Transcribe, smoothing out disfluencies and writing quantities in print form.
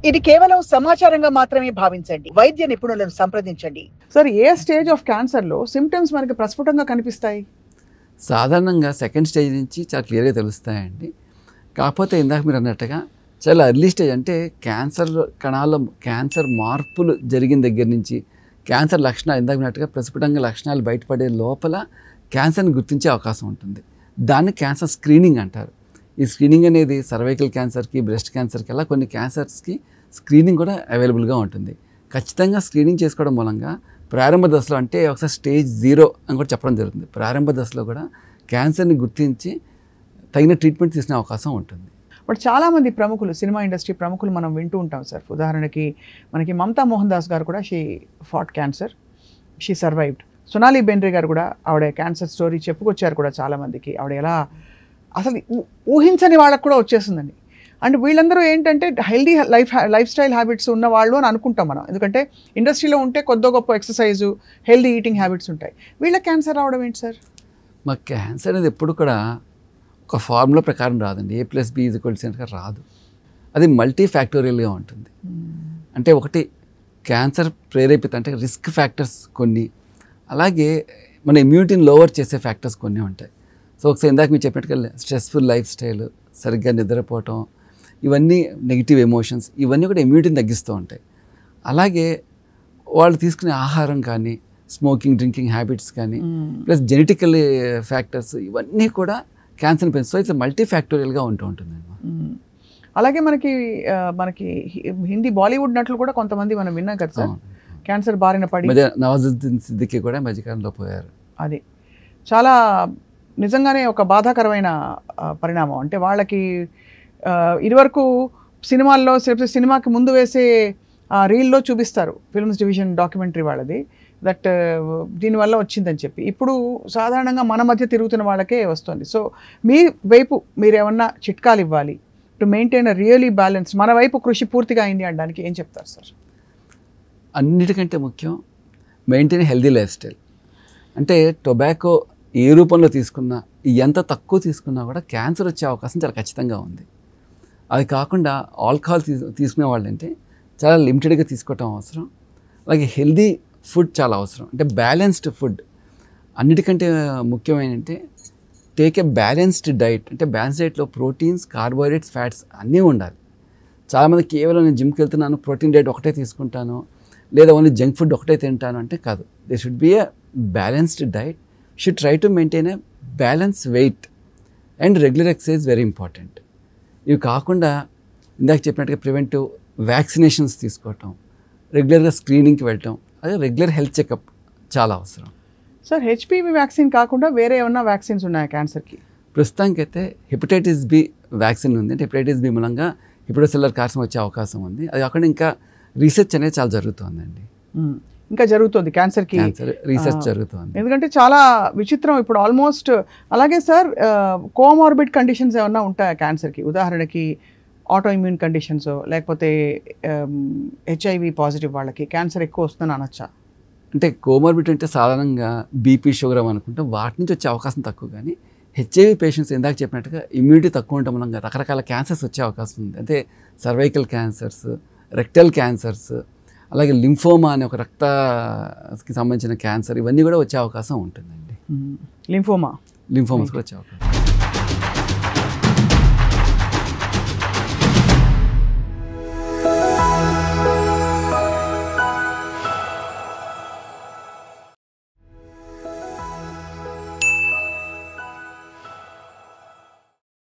ఇది కేవలం సమాచారంగా మాత్రమే భావించండి. వైద్య నిపుణులను సంప్రదించండి. సార్, ఏ స్టేజ్ ఆఫ్ క్యాన్సర్లో సిమ్టమ్స్ మనకి ప్రస్ఫుటంగా కనిపిస్తాయి? సాధారణంగా సెకండ్ స్టేజ్ నుంచి చాలా క్లియర్గా తెలుస్తాయండి. కాకపోతే ఇందాక మీరు అన్నట్టుగా చాలా ఎర్లీ స్టేజ్ అంటే క్యాన్సర్ కణాల్లో క్యాన్సర్ మార్పులు జరిగిన దగ్గర నుంచి క్యాన్సర్ లక్షణాలు ఇందాక అన్నట్టుగా ప్రస్ఫుటంగా లక్షణాలు బయటపడే లోపల క్యాన్సర్ని గుర్తించే అవకాశం ఉంటుంది. దాన్ని క్యాన్సర్ స్క్రీనింగ్ అంటారు. ఈ స్క్రీనింగ్ అనేది సర్వైకల్ క్యాన్సర్కి, బ్రెస్ట్ క్యాన్సర్కి అలా కొన్ని క్యాన్సర్స్కి స్క్రీనింగ్ కూడా అవైలబుల్గా ఉంటుంది. ఖచ్చితంగా స్క్రీనింగ్ చేసుకోవడం మూలంగా ప్రారంభ దశలో అంటే ఒకసారి స్టేజ్ 0 అని కూడా చెప్పడం జరుగుతుంది. ప్రారంభ దశలో కూడా క్యాన్సర్ని గుర్తించి తగిన ట్రీట్మెంట్ తీసుకునే అవకాశం ఉంటుంది. బట్ చాలామంది ప్రముఖులు, సినిమా ఇండస్ట్రీ ప్రముఖులు మనం వింటూ ఉంటాం సార్. ఉదాహరణకి మనకి మమతా మోహన్ దాస్ గారు కూడా she fought cancer, she survived. Sonali Bendre గారు కూడా ఆవిడ క్యాన్సర్ స్టోరీ చెప్పుకొచ్చారు కూడా చాలామందికి. ఆవిడ ఎలా అసలు ఊహించని వాళ్ళకు కూడా వచ్చేసిందండి. అండ్ వీళ్ళందరూ ఏంటంటే హెల్దీ లైఫ్ స్టైల్ హ్యాబిట్స్ ఉన్నవాళ్ళు అని అనుకుంటాం మనం. ఎందుకంటే ఇండస్ట్రీలో ఉంటే కొద్దో గొప్ప ఎక్సర్సైజు, హెల్దీ ఈటింగ్ హ్యాబిట్స్ ఉంటాయి. వీళ్ళ క్యాన్సర్ రావడం ఏంటి సార్? మా క్యాన్సర్ అనేది ఎప్పుడు కూడా ఒక ఫార్ములా ప్రకారం రాదండి. A+B=C రాదు. అది మల్టీ ఫ్యాక్టోరియల్గా ఉంటుంది. అంటే ఒకటి క్యాన్సర్ ప్రేరేపిత అంటే రిస్క్ ఫ్యాక్టర్స్ కొన్ని, అలాగే మన ఇమ్యూనిటీని లోవర్ చేసే ఫ్యాక్టర్స్ కొన్ని ఉంటాయి. సో ఒకసారి ఇందాక మీరు చెప్పినట్టుగా స్ట్రెస్ఫుల్ లైఫ్ స్టైల్, సరిగ్గా నిద్రపోవటం, ఇవన్నీ నెగిటివ్ ఎమోషన్స్, ఇవన్నీ కూడా ఇమ్యూనిటీని తగ్గిస్తూ ఉంటాయి. అలాగే వాళ్ళు తీసుకునే ఆహారం కానీ, స్మోకింగ్, డ్రింకింగ్ హ్యాబిట్స్ కానీ, ప్లస్ జెనెటికల్ ఫ్యాక్టర్స్, ఇవన్నీ కూడా క్యాన్సర్ని పెంచుతాయి. సో ఇట్స్ మల్టీ ఫ్యాక్టోరియల్గా ఉంటుందండి. అలాగే మనకి హిందీ బాలీవుడ్ నటులు కూడా కొంతమంది మనం విన్నాం కదా సార్, క్యాన్సర్ బారిన పడి. నవాజుద్దీన్ సిద్దికీ కూడా మధ్యకాలంలో పోయారు. అది చాలా నిజంగానే ఒక బాధాకరమైన పరిణామం. అంటే వాళ్ళకి ఇదివరకు సినిమాల్లో, సినిమాకి ముందు వేసే రీల్లో చూపిస్తారు, ఫిల్మ్స్ డివిజన్ డాక్యుమెంటరీ వాళ్ళది, దట్ దీనివల్ల వచ్చిందని చెప్పి. ఇప్పుడు సాధారణంగా మన మధ్య తిరుగుతున్న వాళ్ళకే వస్తుంది. సో మీ వైపు మీరేమన్నా చిట్కాలు ఇవ్వాలి to maintain a really balance, మన వైపు కృషి పూర్తిగా అయింది అనడానికి ఏం చెప్తారు సార్? అన్నిటికంటే ముఖ్యం మెయింటైన్ హెల్దీ లైఫ్ స్టైల్. అంటే టొబాకో ఏ రూపంలో తీసుకున్నా, ఎంత తక్కువ తీసుకున్నా కూడా క్యాన్సర్ వచ్చే అవకాశం చాలా ఖచ్చితంగా ఉంది. అది కాకుండా ఆల్కహాల్ తీసుకునే వాళ్ళంటే చాలా లిమిటెడ్గా తీసుకోవటం అవసరం. అలాగే హెల్దీ ఫుడ్ చాలా అవసరం. అంటే బ్యాలెన్స్డ్ ఫుడ్ అన్నిటికంటే ముఖ్యమైనంటే టేక్ ఏ బ్యాలెన్స్డ్ డైట్. అంటే బ్యాలెన్స్ డైట్లో ప్రోటీన్స్, కార్బోహైడ్రేట్స్, ఫ్యాట్స్ అన్నీ ఉండాలి. చాలామంది కేవలం నేను జిమ్కి వెళ్తున్నాను, ప్రోటీన్ డైట్ ఒకటే తీసుకుంటాను, లేదా ఓన్లీ జంక్ ఫుడ్ ఒకటే తింటాను అంటే కాదు. They should be A balanced diet, should try to maintain a balance weight and regular exercise very important. ఇవి కాకుండా ఇందాక చెప్పినట్టుగా ప్రివెంటివ్ వ్యాక్సినేషన్స్ తీసుకోవటం, రెగ్యులర్గా స్క్రీనింగ్కి వెళ్ళటం, అదే రెగ్యులర్ హెల్త్ చెకప్ చాలా అవసరం. సార్, హెచ్పివి వ్యాక్సిన్ కాకుండా వేరే ఏమన్నా వ్యాక్సిన్స్ ఉన్నాయా క్యాన్సర్కి? ప్రస్తుతానికైతే హెపటైటిస్ బి వ్యాక్సిన్ ఉంది. అంటే హెపటైటిస్ బి మూలంగా హెపటోసెల్యులర్ కార్సినోమా వచ్చే అవకాశం ఉంది. అది కాకుండా ఇంకా రీసెర్చ్ అనేది చాలా జరుగుతుందండి. ఇంకా జరుగుతుంది క్యాన్సర్కి రీసెర్చ్ జరుగుతుంది. ఎందుకంటే చాలా విచిత్రం ఇప్పుడు ఆల్మోస్ట్. అలాగే సార్, కోమార్బిడ్ కండిషన్స్ ఏమన్నా ఉంటాయా క్యాన్సర్కి? ఉదాహరణకి ఆటో ఇమ్యూన్ కండిషన్స్, లేకపోతే హెచ్ఐవి పాజిటివ్ వాళ్ళకి క్యాన్సర్ ఎక్కువ వస్తుందని అనొచ్చా? అంటే కోమార్బిడ్ అంటే సాధారణంగా బీపీ, షుగర్ అనుకుంటాం, వాటి నుంచి వచ్చే అవకాశం తక్కువ. కానీ హెచ్ఐవి పేషెంట్స్ ఇందాక చెప్పినట్టుగా ఇమ్యూనిటీ తక్కువ ఉండటం మూలంగా రకరకాల క్యాన్సర్స్ వచ్చే అవకాశం ఉంది. అంటే సర్వైకల్ క్యాన్సర్స్, రెక్టల్ క్యాన్సర్స్, అలాగే లింఫోమా అనే ఒక రక్తకి సంబంధించిన క్యాన్సర్, ఇవన్నీ కూడా వచ్చే అవకాశం ఉంటుందండి. లింఫోమాస్ కూడా వచ్చే అవకాశం.